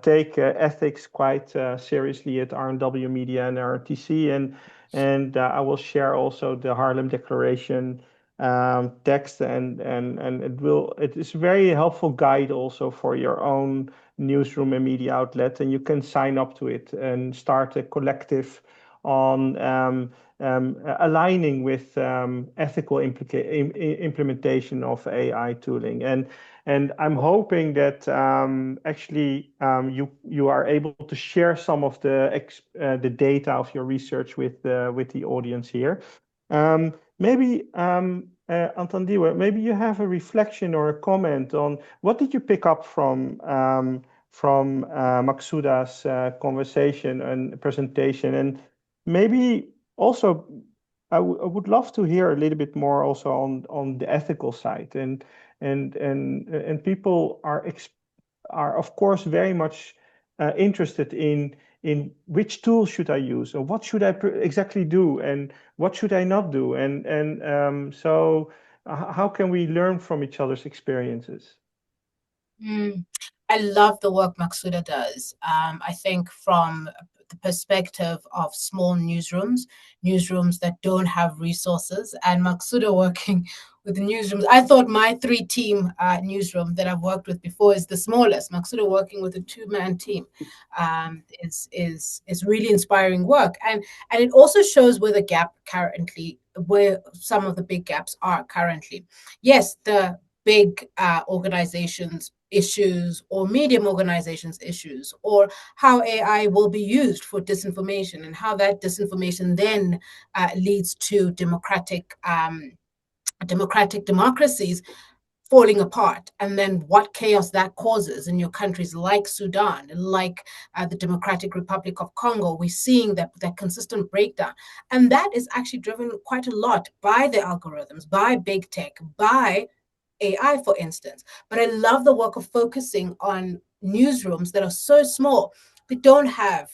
take ethics quite seriously at RNW Media and RNTC, and I will share also the Harlem Declaration text, and it is a very helpful guide also for your own newsroom and media outlet, and you can sign up to it and start a collective on aligning with ethical implementation of AI tooling. And I'm hoping that actually you are able to share some of the data of your research with the audience here. Maybe Anton Diewe, maybe you have a reflection or a comment on what did you pick up from from Maksuda's conversation and presentation. And maybe also, I would love to hear a little bit more also on the ethical side. And people are of course very much interested in which tool should I use, or what should I exactly do, and what should I not do, so how can we learn from each other's experiences? Mm. I love the work Maksuda does. I think from the perspective of small newsrooms that don't have resources, and Maksuda working with newsrooms. I thought my three-team newsroom that I've worked with before is the smallest. Maksuda working with a two-man team is really inspiring work, and it also shows where the gap currently, where some of the big gaps are currently. Yes, the big organizations issues or medium organizations issues, or how AI will be used for disinformation and how that disinformation then leads to democracies falling apart, and then what chaos that causes in your countries like Sudan, like the Democratic Republic of Congo. We're seeing that consistent breakdown, and that is actually driven quite a lot by the algorithms, by big tech, by AI, for instance. But I love the work of focusing on newsrooms that are so small. They don't have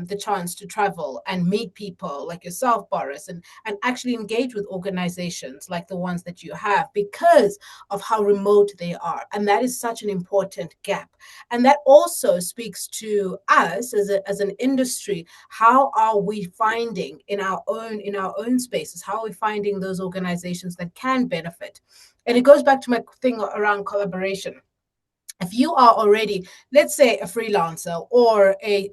the chance to travel and meet people like yourself, Boris, and actually engage with organizations like the ones that you have because of how remote they are. And that is such an important gap. And that also speaks to us as an industry. How are we finding in our own spaces? How are we finding those organizations that can benefit? And it goes back to my thing around collaboration. If you are already, let's say, a freelancer or a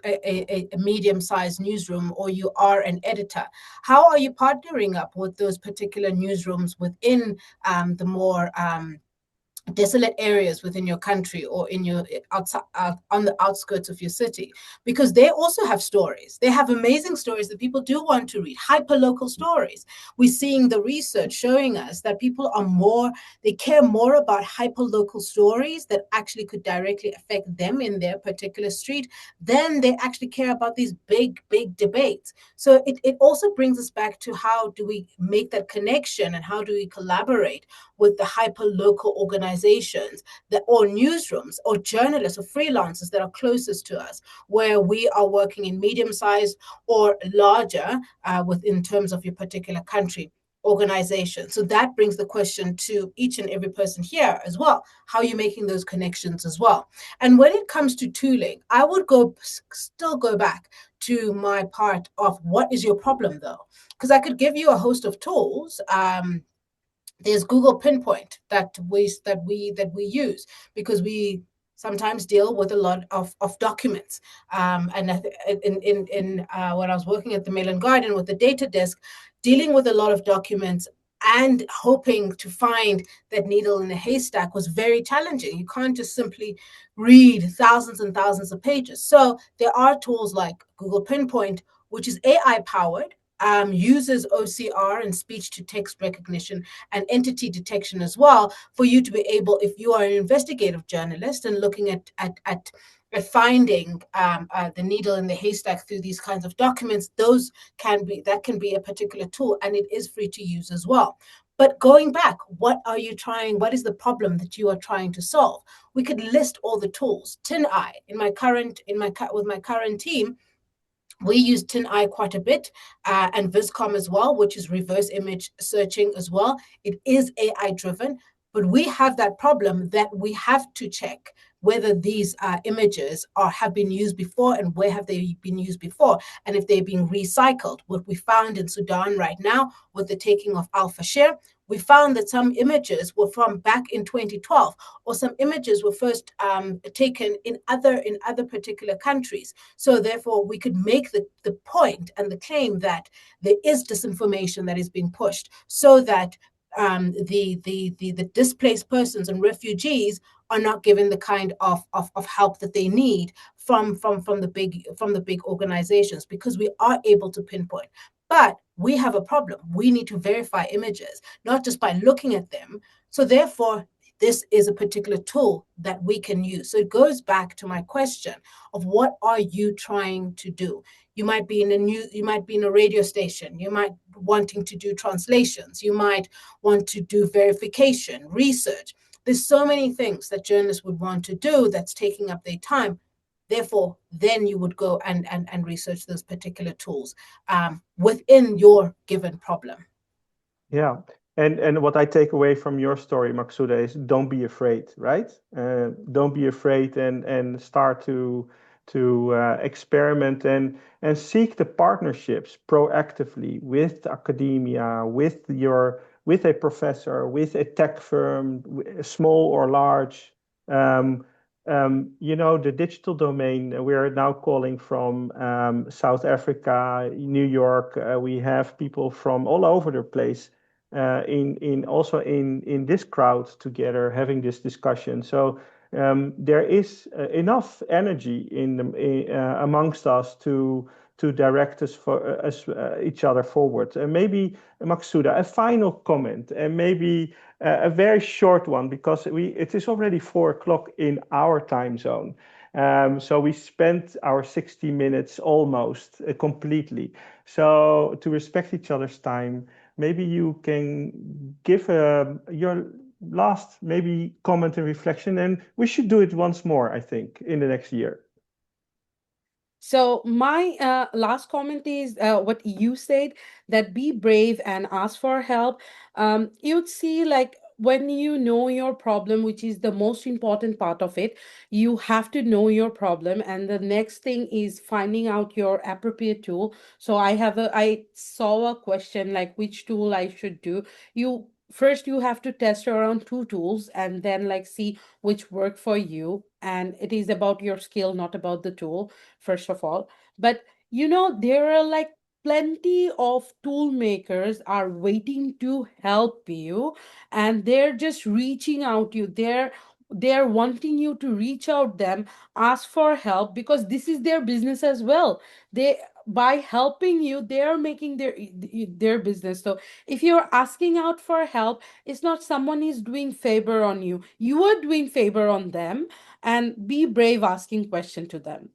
medium-sized newsroom, or you are an editor, how are you partnering up with those particular newsrooms within the more desolate areas within your country, or in your outside on the outskirts of your city, because they also have stories. They have amazing stories that people do want to read, hyper local stories. We're seeing the research showing us that people are more, they care more about hyper local stories that actually could directly affect them in their particular street than they actually care about these big debates. So it also brings us back to how do we make that connection, and how do we collaborate with the hyper local organizations that, or newsrooms, or journalists, or freelancers that are closest to us, where we are working in medium-sized or larger within terms of your particular country organization. So that brings the question to each and every person here as well. How are you making those connections as well? And when it comes to tooling, I would still go back to my part of what is your problem, though, because I could give you a host of tools. There's Google Pinpoint that we use, because we sometimes deal with a lot of documents. And in when I was working at the Mail and Guardian with the data desk, dealing with a lot of documents and hoping to find that needle in a haystack was very challenging. You can't just simply read thousands and thousands of pages. So there are tools like Google Pinpoint, which is AI powered, uses OCR and speech to text recognition and entity detection as well, for you to be able, if you are an investigative journalist and looking at finding the needle in the haystack through these kinds of documents, that can be a particular tool, and it is free to use as well. But going back, what is the problem that you are trying to solve? We could list all the tools. TinEye, with my current team, we use TinEye quite a bit, and Viscom as well, which is reverse image searching as well. It is AI driven, but we have that problem that we have to check whether these images have been used before, and where have they been used before, and if they've been recycled. What we found in Sudan right now with the taking of Al Fashir, we found that some images were from back in 2012, or some images were first taken in other particular countries. So therefore, we could make the point and the claim that there is disinformation that is being pushed, so that the displaced persons and refugees are not given the kind of help that they need from the big organizations, because we are able to pinpoint. But we have a problem. We need to verify images, not just by looking at them. So therefore, this is a particular tool that we can use. So it goes back to my question of what are you trying to do? You might be in a radio station, you might wanting to do translations, you might want to do verification, research. There's so many things that journalists would want to do that's taking up their time. Therefore, then you would go and research those particular tools within your given problem. Yeah. And what I take away from your story, Maksuda, is don't be afraid, right? Don't be afraid and start to experiment and seek the partnerships proactively with academia, with a professor, with a tech firm, small or large. The digital domain, we're now calling from South Africa, New York. We have people from all over the place in this crowd together having this discussion. So there is enough energy amongst us to direct us for each other forward. And maybe Maksuda, a final comment, and maybe a very short one, because it is already 4 o'clock in our time zone. So we spent our 60 minutes almost completely. So to respect each other's time, maybe you can give your last maybe comment and reflection, and we should do it once more, I think, in the next year. So my last comment is what you said, that be brave and ask for help. You'd see, like, when you know your problem, which is the most important part of it, you have to know your problem, and the next thing is finding out your appropriate tool. So I saw a question like which tool I should do. You have to test around two tools and then like see which work for you, and it is about your skill, not about the tool, first of all. But there are like plenty of tool makers are waiting to help you, and they're just reaching out you. They're wanting you to reach out them, ask for help, because this is their business as well. They By helping you, they're making their business. So if you're asking out for help, it's not someone is doing favor on you, you are doing favor on them. And be brave asking question to them.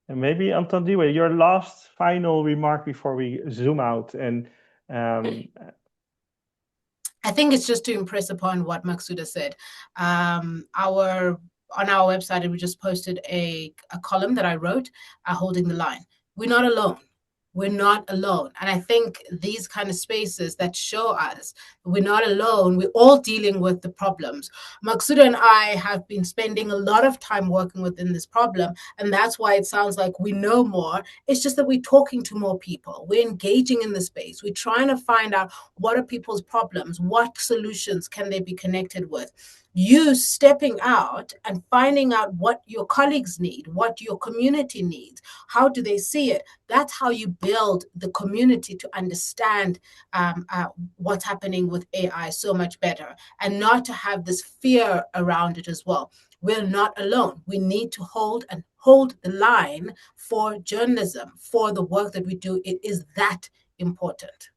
And maybe Antondiwe, your last final remark before we zoom out. And I think it's just to impress upon what Maksuda said. On our website, we just posted a column that I wrote, holding the line. We're not alone. We're not alone. And I think these kind of spaces that show us we're not alone, we're all dealing with the problems. Maksuda and I have been spending a lot of time working within this problem. And that's why it sounds like we know more. It's just that we're talking to more people. We're engaging in the space. We're trying to find out what are people's problems, what solutions can they be connected with. You stepping out and finding out what your colleagues need, what your community needs, how do they see it? That's how you build the community to understand what's happening with AI so much better, and not to have this fear around it as well. We're not alone. We need to hold the line for journalism, for the work that we do. It is that important.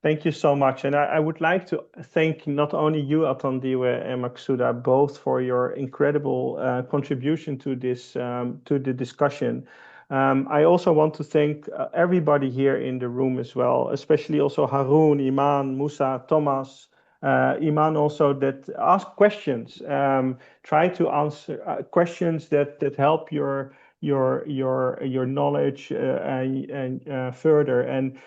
Thank you so much. And I would like to thank not only you, Atandiwe and Maksuda, both for your incredible contribution to the discussion. I also want to thank everybody here in the room as well, especially also Haroon, Iman, Musa, Thomas, Iman also, that ask questions. Try to answer questions that help your knowledge and further. And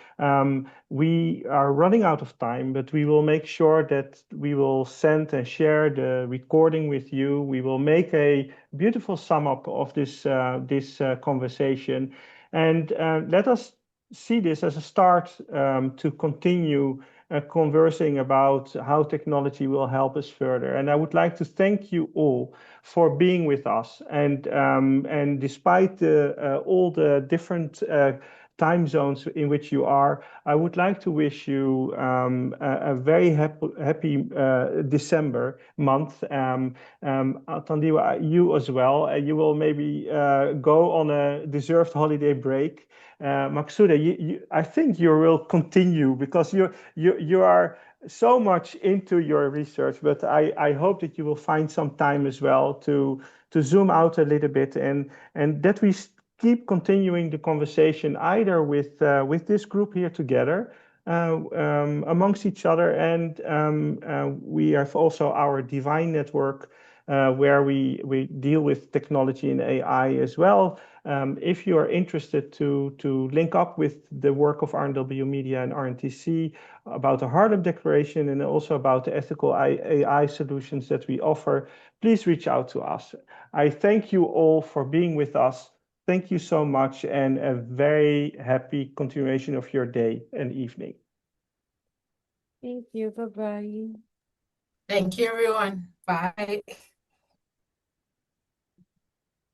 we are running out of time, but we will make sure that we will send and share the recording with you. We will make a beautiful sum up of this conversation, and let us see this as a start to continue conversing about how technology will help us further. And I would like to thank you all for being with us. And despite all the different time zones in which you are, I would like to wish you a very happy December month. Tandiwa, you as well. You will maybe go on a deserved holiday break. Maksuda, I think you will continue because you are so much into your research, but I hope that you will find some time as well to zoom out a little bit and that we keep continuing the conversation either with this group here together amongst each other, and we have also our Divine Network where we deal with technology and AI as well. If you are interested to link up with the work of RNW Media and RNTC about the Harlem Declaration and also about the ethical AI solutions that we offer, please reach out to us. I thank you all for being with us. Thank you so much, and a very happy continuation of your day and evening. Thank you. Bye-bye. Thank you, everyone. Bye.